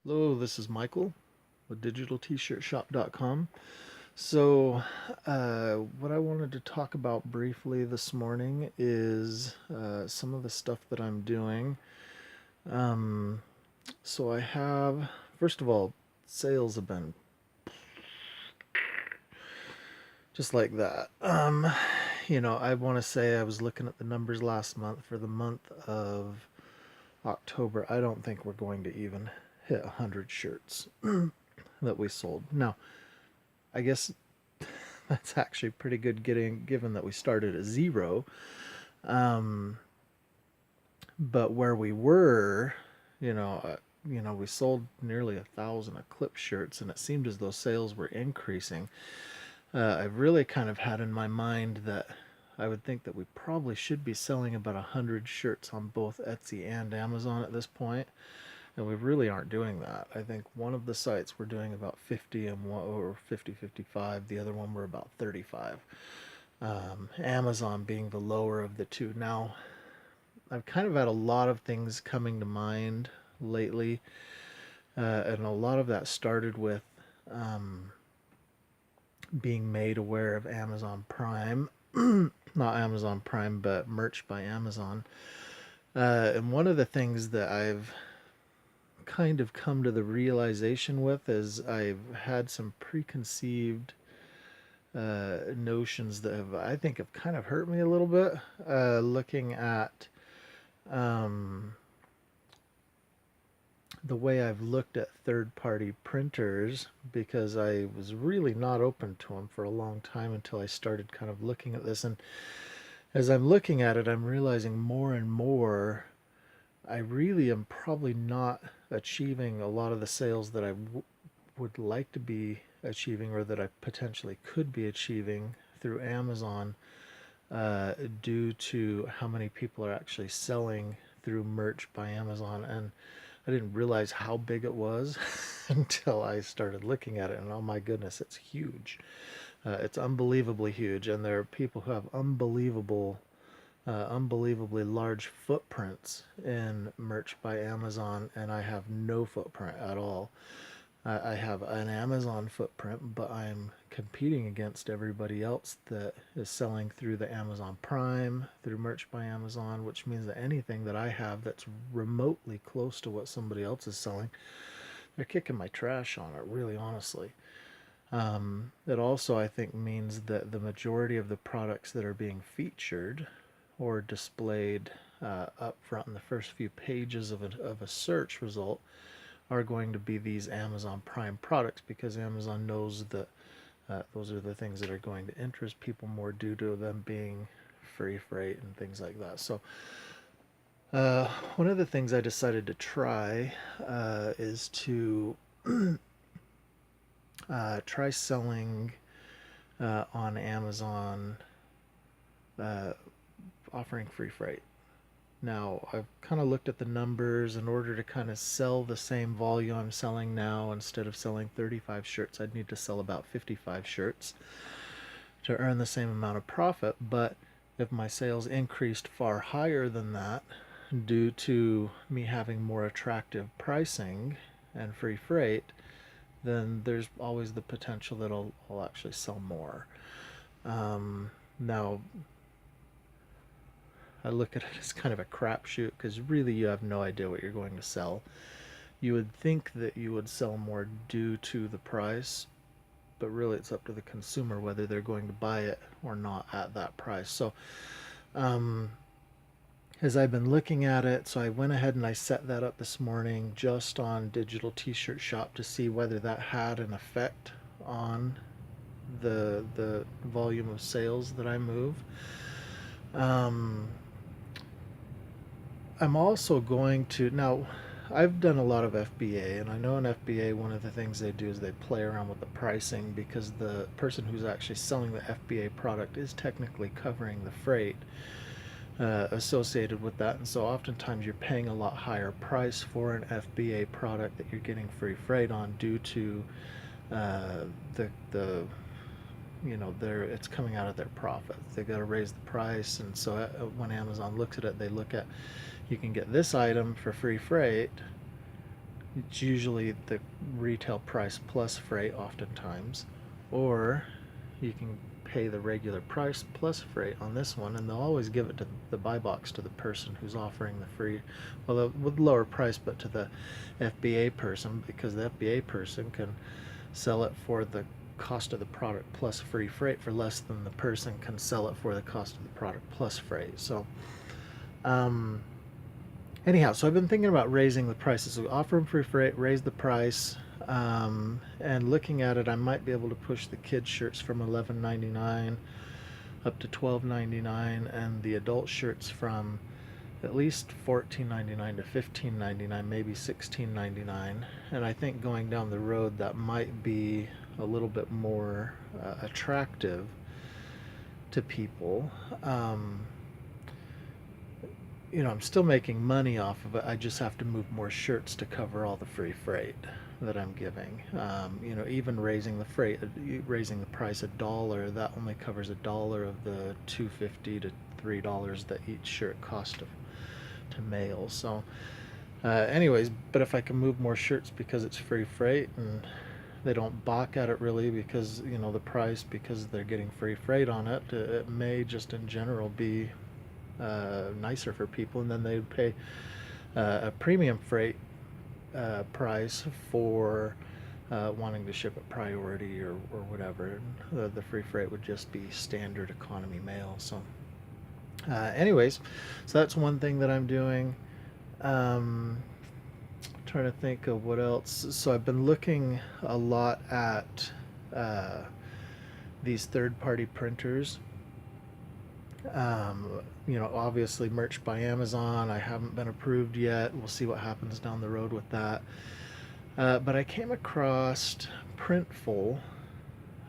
Hello, this is Michael with digitaltshirtshop.com. So, what I wanted to talk about briefly this morning is some of the stuff that I'm doing. Um, so, I have, first of all, sales have been just like that. I want to say I was looking at the numbers last month for the month of October. I don't think we're going to even hit 100 shirts that we sold. Now, I guess that's actually pretty good given that we started at zero. Um, but where we were, you know, uh, we sold nearly 1,000 Eclipse shirts, and it seemed as though sales were increasing. I've really kind of had in my mind that I would think that we probably should be selling about 100 shirts on both Etsy and Amazon at this point, and we really aren't doing that. I think one of the sites we're doing about 50 and one, or 50, 55. The other one we're about 35. Amazon being the lower of the two. Now, I've kind of had a lot of things coming to mind lately, and a lot of that started with um, being made aware of Amazon Prime. Not Amazon Prime, but merch by Amazon. And one of the things that I've kind of come to the realization with is I've had some preconceived notions that I think have kind of hurt me a little bit. Looking at um, the way I've looked at third-party printers, because I was really not open to them for a long time until I started kind of looking at this. And as I'm looking at it, I'm realizing more and more I really am probably not achieving a lot of the sales that would like to be achieving, or that I potentially could be achieving through Amazon, due to how many people are actually selling through merch by Amazon. And I didn't realize how big it was until I started looking at it, and oh my goodness, it's huge. It's unbelievably huge, and there are people who have unbelievably large footprints in merch by Amazon, and I have no footprint at all. I have an Amazon footprint, but I'm competing against everybody else that is selling through the Amazon Prime, through merch by Amazon, which means that anything that I have that's remotely close to what somebody else is selling, they're kicking my trash on it, really honestly. It also, I think, means that the majority of the products that are being featured or displayed up front in the first few pages of a search result are going to be these Amazon Prime products, because Amazon knows that those are the things that are going to interest people more due to them being free freight and things like that. So, one of the things I decided to try is to try selling on Amazon, uh, offering free freight. Now, I've kind of looked at the numbers. In order to kind of sell the same volume I'm selling now, instead of selling 35 shirts, I'd need to sell about 55 shirts to earn the same amount of profit. But if my sales increased far higher than that, due to me having more attractive pricing and free freight, then there's always the potential that I'll actually sell more. Now, I look at it as kind of a crapshoot, because really you have no idea what you're going to sell. You would think that you would sell more due to the price, but really it's up to the consumer whether they're going to buy it or not at that price. So, um, as I've been looking at it, so I went ahead and I set that up this morning just on Digital T-Shirt Shop to see whether that had an effect on the volume of sales that I move. Um, I'm also going to now. I've done a lot of FBA, and I know in FBA one of the things they do is they play around with the pricing, because the person who's actually selling the FBA product is technically covering the freight associated with that, and so oftentimes you're paying a lot higher price for an FBA product that you're getting free freight on, due to uh, the it's coming out of their profits. They got to raise the price, and so when Amazon looks at it, they look at, you can get this item for free freight, It's usually the retail price plus freight oftentimes, or you can pay the regular price plus freight on this one, and they'll always give it to the buy box to the person who's offering the free, well, with lower price, but to the FBA person, because the FBA person can sell it for the cost of the product plus free freight for less than the person can sell it for the cost of the product plus freight. So anyhow, so I've been thinking about raising the prices. So offer them free freight, raise the price, and looking at it, I might be able to push the kids' shirts from $11.99 up to $12.99, and the adult shirts from at least $14.99 to $15.99, maybe $16.99. And I think going down the road, that might be a little bit more attractive to people. I'm still making money off of it. I just have to move more shirts to cover all the free freight that I'm giving. Even raising the price $1, that only covers $1 of the $2.50 to $3 that each shirt costs to mail. So, anyways, but if I can move more shirts because it's free freight and they don't balk at it really because the price, because they're getting free freight on it, it may just in general be nicer for people, and then they would pay a premium freight price for wanting to ship it priority or whatever. The free freight would just be standard economy mail. So anyways, so that's one thing that I'm doing. Trying to think of what else. So I've been looking a lot at these third-party printers. Obviously merch by Amazon. I haven't been approved yet. We'll see what happens down the road with that. But I came across Printful.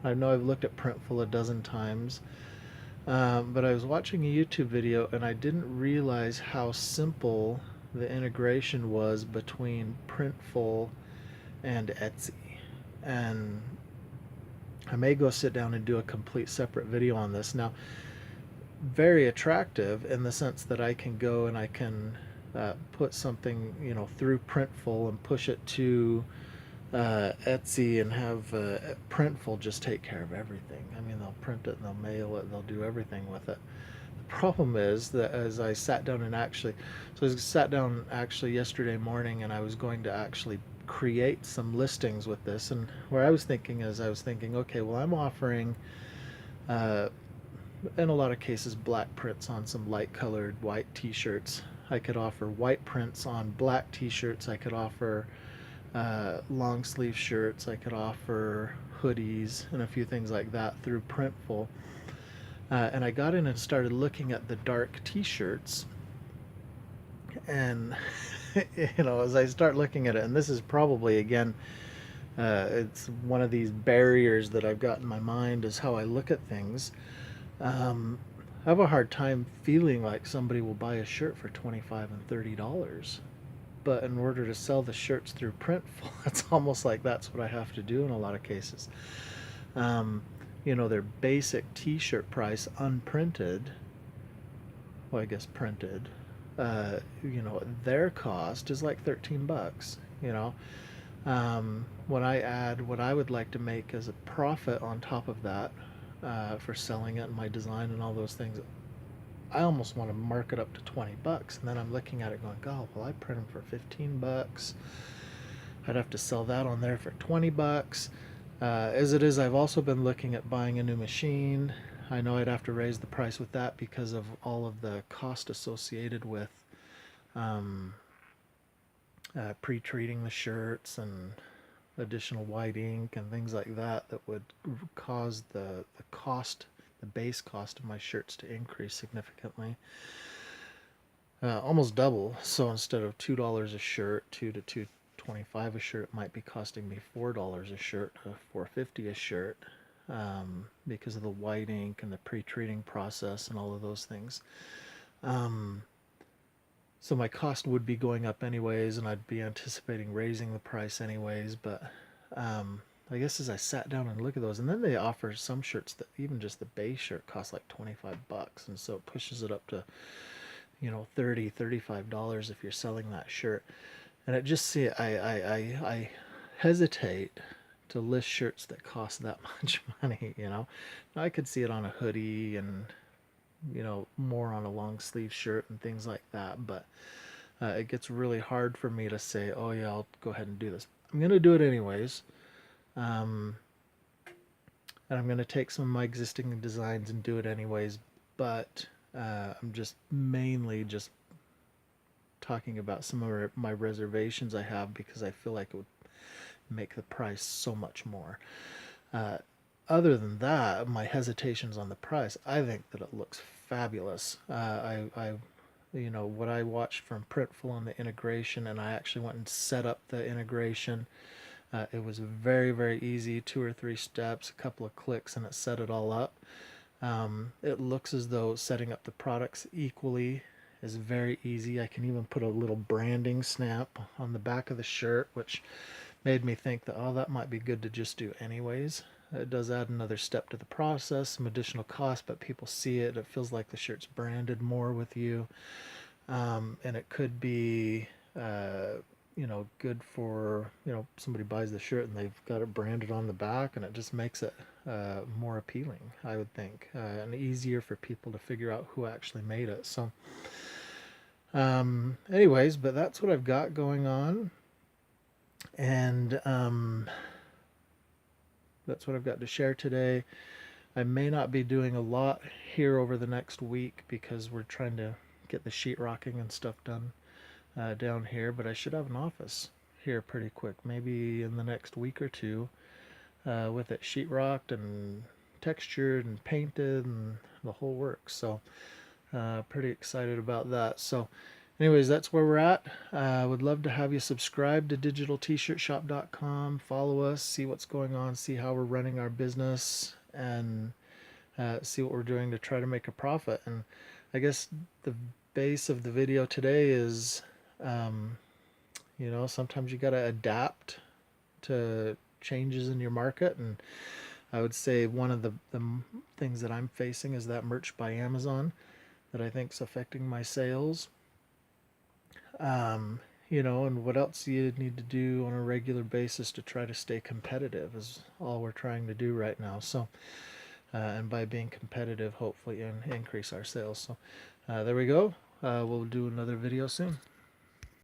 I know I've looked at Printful a dozen times, but I was watching a YouTube video and I didn't realize how simple the integration was between Printful and Etsy. And I may go sit down and do a complete separate video on this. Now, very attractive in the sense that I can go and I can put something through Printful and push it to Etsy and have Printful just take care of everything. I mean, they'll print it and they'll mail it, they'll do everything with it. The problem is that as I sat down yesterday morning and I was going to actually create some listings with this, and where I was thinking, okay, well, I'm offering in a lot of cases black prints on some light colored white t-shirts. I could offer white prints on black t-shirts. I could offer long sleeve shirts. I could offer hoodies and a few things like that through Printful. And I got in and started looking at the dark t-shirts, and as I start looking at it, and this is probably again it's one of these barriers that I've got in my mind is how I look at things. I have a hard time feeling like somebody will buy a shirt for $25 and $30, but in order to sell the shirts through Printful, it's almost like that's what I have to do in a lot of cases. Their basic t-shirt price unprinted, well, I guess printed, their cost is like $13. When I add what I would like to make as a profit on top of that, for selling it and my design and all those things, I almost want to mark it up to $20. And then I'm looking at it going, oh, well, I print them for $15. I'd have to sell that on there for $20. As it is, I've also been looking at buying a new machine. I know I'd have to raise the price with that because of all of the cost associated with pre-treating the shirts and additional white ink and things like that would cause the base cost of my shirts to increase significantly, almost double. So instead of $2 a shirt, $2 to $2.25 a shirt, it might be costing me $4 a shirt to $4.50 a shirt, because of the white ink and the pre-treating process and all of those things. So my cost would be going up anyways, and I'd be anticipating raising the price anyways. But I guess as I sat down and look at those, and then they offer some shirts that even just the base shirt costs like $25, and so it pushes it up to $30, $35 if you're selling that shirt. And it just see I hesitate to list shirts that cost that much money. Now, I could see it on a hoodie and more on a long sleeve shirt and things like that, but it gets really hard for me to say, oh yeah, I'll go ahead and do this. I'm going to do it anyways. um, and I'm going to take some of my existing designs and do it anyways, but I'm just mainly just talking about some of my reservations I have, because I feel like it would make the price so much more. Uh, Other than that, my hesitations on the price, I think that it looks fabulous. What I watched from Printful on the integration, and I actually went and set up the integration. It was very, very easy, 2 or 3 steps, a couple of clicks, and it set it all up. It looks as though setting up the products equally is very easy. I can even put a little branding snap on the back of the shirt, which made me think that, oh, that might be good to just do anyways. It does add another step to the process, some additional cost, but people see it. It feels like the shirt's branded more with you. And it could be, good for, somebody buys the shirt and they've got it branded on the back, and it just makes it more appealing, I would think, and easier for people to figure out who actually made it. So, anyways, but that's what I've got going on. And that's what I've got to share today. I may not be doing a lot here over the next week because we're trying to get the sheetrocking and stuff done down here, but I should have an office here pretty quick, maybe in the next week or two, with it sheetrocked and textured and painted and the whole works. So pretty excited about that. So anyways, that's where we're at. I would love to have you subscribe to digitaltshirtshop.com, follow us, see what's going on, see how we're running our business, and see what we're doing to try to make a profit. And I guess the base of the video today is, sometimes you got to adapt to changes in your market. And I would say one of the things that I'm facing is that merch by Amazon that I think is affecting my sales. And what else you need to do on a regular basis to try to stay competitive is all we're trying to do right now. So, and by being competitive, hopefully increase our sales. So there we go. We'll do another video soon.